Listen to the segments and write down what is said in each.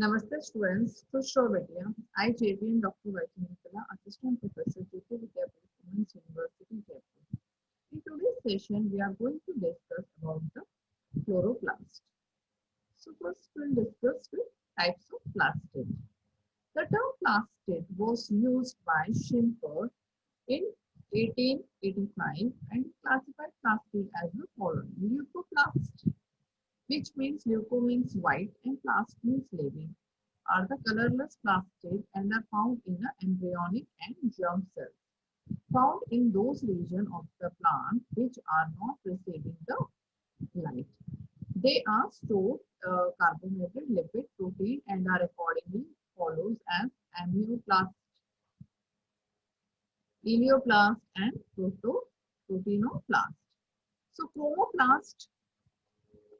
Namaste students, Khushro Bhatia. I JVN Dr. Vaishnavi, Assistant Professor, JP Vidyapith, Women's University, Jaipur. In today's session, we are going to discuss about the chloroplast. So first, we'll discuss with types of plastid. The term plastid was used by Schimper in 1885 and classified plastid as the following: leucoplast, which means leuco means white and plast means living, are the colorless plastid and are found in the embryonic and germ cells, found in those regions of the plant which are not receiving the light. They are stored carbonated lipid protein and are accordingly follows as amyoplast, elioplast, and proteinoplast. So chromoplast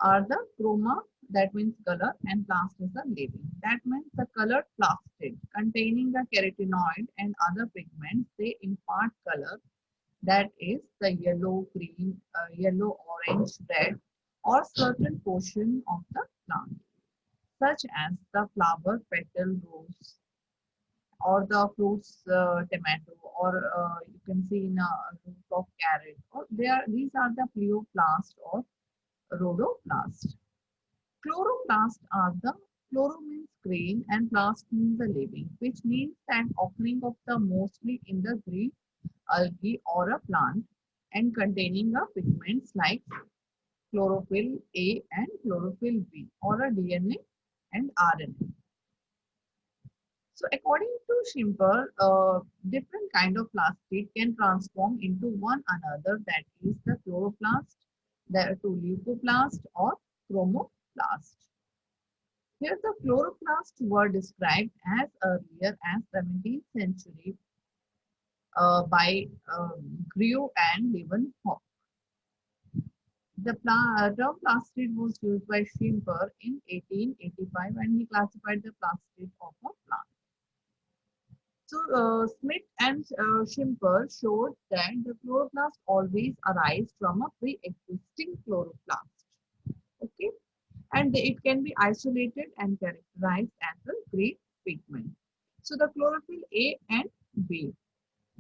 are the chroma, that means color, and plast is the living. That means the colored plastid containing the carotenoid and other pigments, they impart color, that is the yellow, green, yellow, orange, red, or certain portion of the plant, such as the flower petal rose or the fruits tomato, or you can see in a root of carrot, or these are the pleoplast or rhodoplast. Chloroplasts are the chloro means green and plast means the living, which means that occurring of the mostly in the green algae or a plant and containing a pigments like chlorophyll A and chlorophyll B or a DNA and RNA. So according to Schimper, different kind of plastid can transform into one another, that is the chloroplast, the to leucoplast or chromoplast. Here the chloroplasts were described as earlier as 17th century by Grew and Leeuwenhoek. The term plastid was used by Schimper in 1885 and he classified the plastid of a plant. So Smith and Schimper showed that the chloroplast always arise from a pre-existing chloroplast. Okay, and it can be isolated and characterized as a green pigment. So the chlorophyll A and B.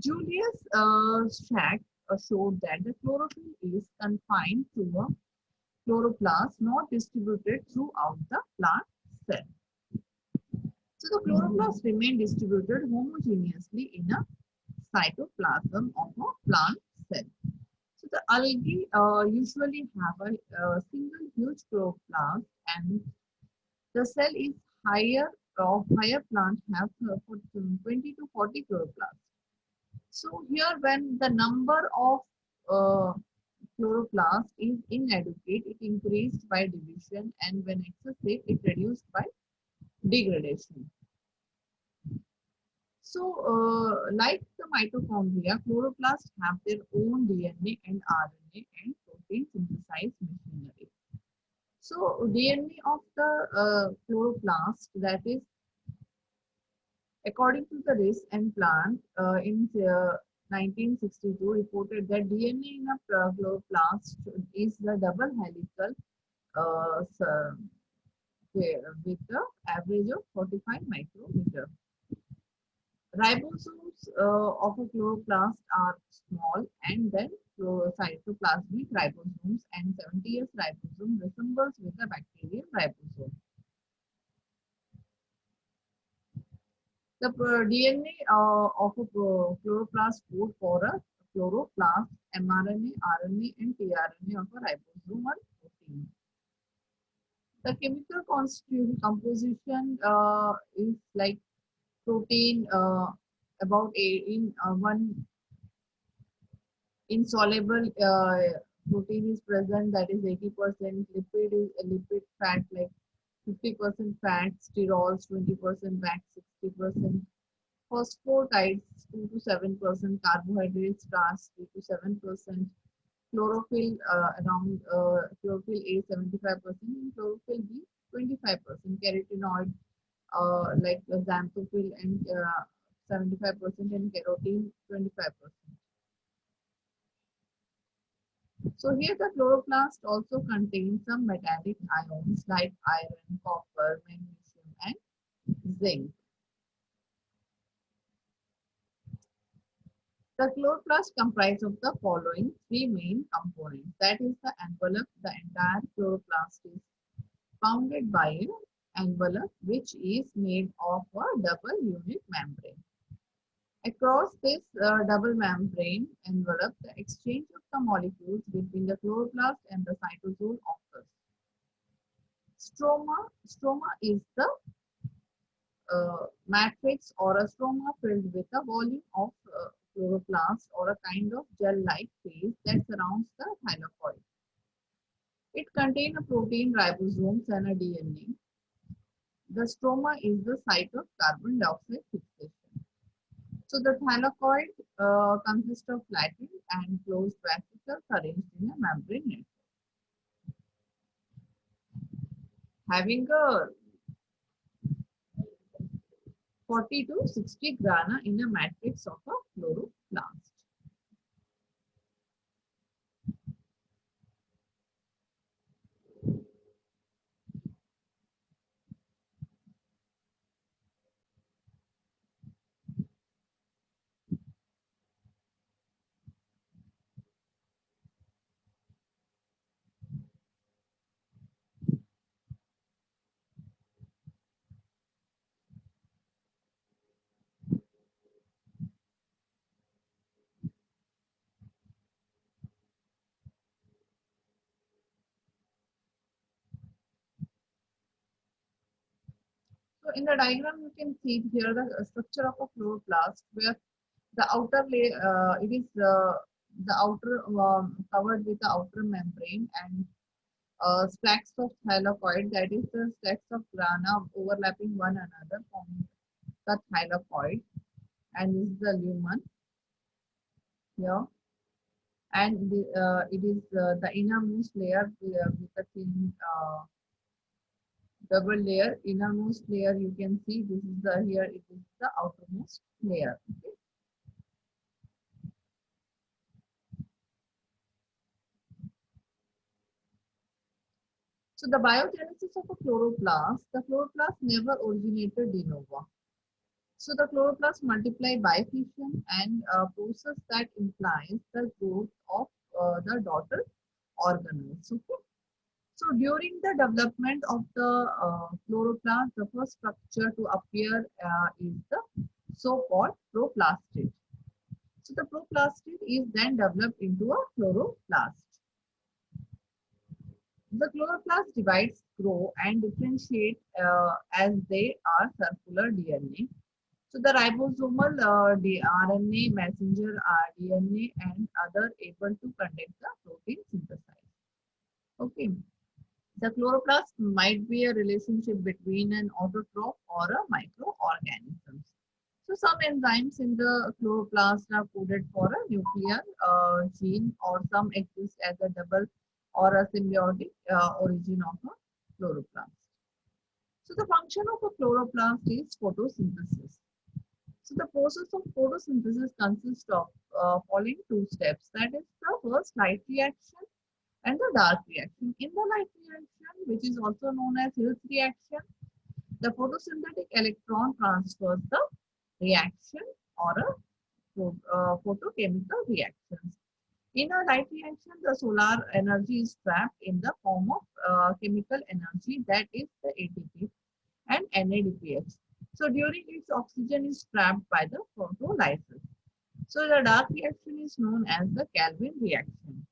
Julius Schack showed that the chlorophyll is confined to a chloroplast, not distributed throughout the plant cell. So the chloroplasts remain distributed homogeneously in a cytoplasm of a plant cell. So the algae usually have a single huge chloroplast, and the cell is higher of higher plant have 20 to 40 chloroplasts. So here when the number of uh, chloroplast is inadequate, it increased by division, and when excessive, it reduced by degradation. So, like the mitochondria, chloroplasts have their own DNA and RNA and protein synthesis machinery. So, DNA of the chloroplast, that is, according to the Riss and Plant in 1962, reported that DNA in a chloroplast is the double helical with the average of 45 micrometer. Ribosomes of a chloroplast are small, and then cytoplasmic ribosomes and 70S ribosome resembles with a bacterial ribosome. The DNA of a chloroplast code for a chloroplast, mRNA, RNA, and tRNA of a ribosome or protein. The chemical composition is like protein about in one insoluble protein is present, that is 80%. Lipid is lipid fat like 50% fat, sterols 20%, fat 60%, phosphatides 2 to 7%, carbohydrates starch 3 to 7%, chlorophyll around chlorophyll A 75%, and chlorophyll B 25%, carotenoid like xanthophyll and 75%, and carotene 25%. So here the chloroplast also contains some metallic ions like iron, copper, magnesium, and zinc. The chloroplast comprises of the following three main components. That is the envelope. The entire chloroplast is bounded by an envelope which is made of a double unit membrane. Across this double membrane envelope, the exchange of the molecules between the chloroplast and the cytosol occurs. Stroma is the matrix or a stroma filled with a volume of chloroplast or a kind of gel-like phase that surrounds the thylakoid. It contains a protein, ribosomes, and a DNA. The stroma is the site of carbon dioxide fixation. So the thylakoid consists of flattened and closed vesicles arranged in a membrane network. Having a 40 to 60 grana in a matrix of a chloroplast. So in the diagram, you can see here the structure of a chloroplast, where the outer layer, it is the outer covered with the outer membrane, and stacks of thylakoid, that is the stacks of grana overlapping one another forming the thylakoid, and this is the lumen here, and it is the innermost layer with a thin double layer. Innermost layer, you can see this is the, here it is the outermost layer. Okay. So the biogenesis of a chloroplast, the chloroplast never originated de novo. So the chloroplasts multiply by fission, and a process that implies the growth of the daughter organelles. Okay. So during the development of the chloroplast, the first structure to appear is the so-called proplastid. So the proplastid is then developed into a chloroplast. The chloroplast divides, grow, and differentiate as they are circular DNA. So the ribosomal RNA, messenger DNA, and other able to conduct the protein synthesis. Okay. The chloroplast might be a relationship between an autotroph or a microorganism. So some enzymes in the chloroplast are coded for a nuclear gene, or some exist as a double or a symbiotic origin of a chloroplast. So the function of a chloroplast is photosynthesis. So the process of photosynthesis consists of following two steps. That is the first light reaction and the dark reaction. In the light reaction, which is also known as Hill's reaction, the photosynthetic electron transfers the reaction or a photochemical reactions. In a light reaction, the solar energy is trapped in the form of chemical energy, that is the ATP and NADPH. So during its oxygen is trapped by the photolysis. So the dark reaction is known as the Calvin reaction.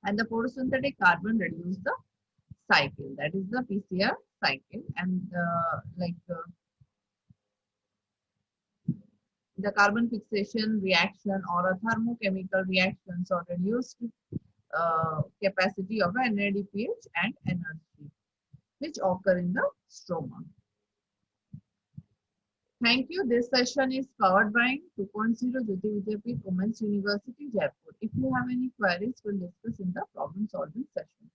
And the photosynthetic carbon reduce the cycle, that is the PCR cycle, and the carbon fixation reaction or a thermochemical reactions or reduced capacity of NADPH and energy, which occur in the stroma. Thank you. This session is powered by 2.0 Jyoti Vidyapeeth Women's University, Jaipur. If you have any queries, we'll discuss in the problem solving session.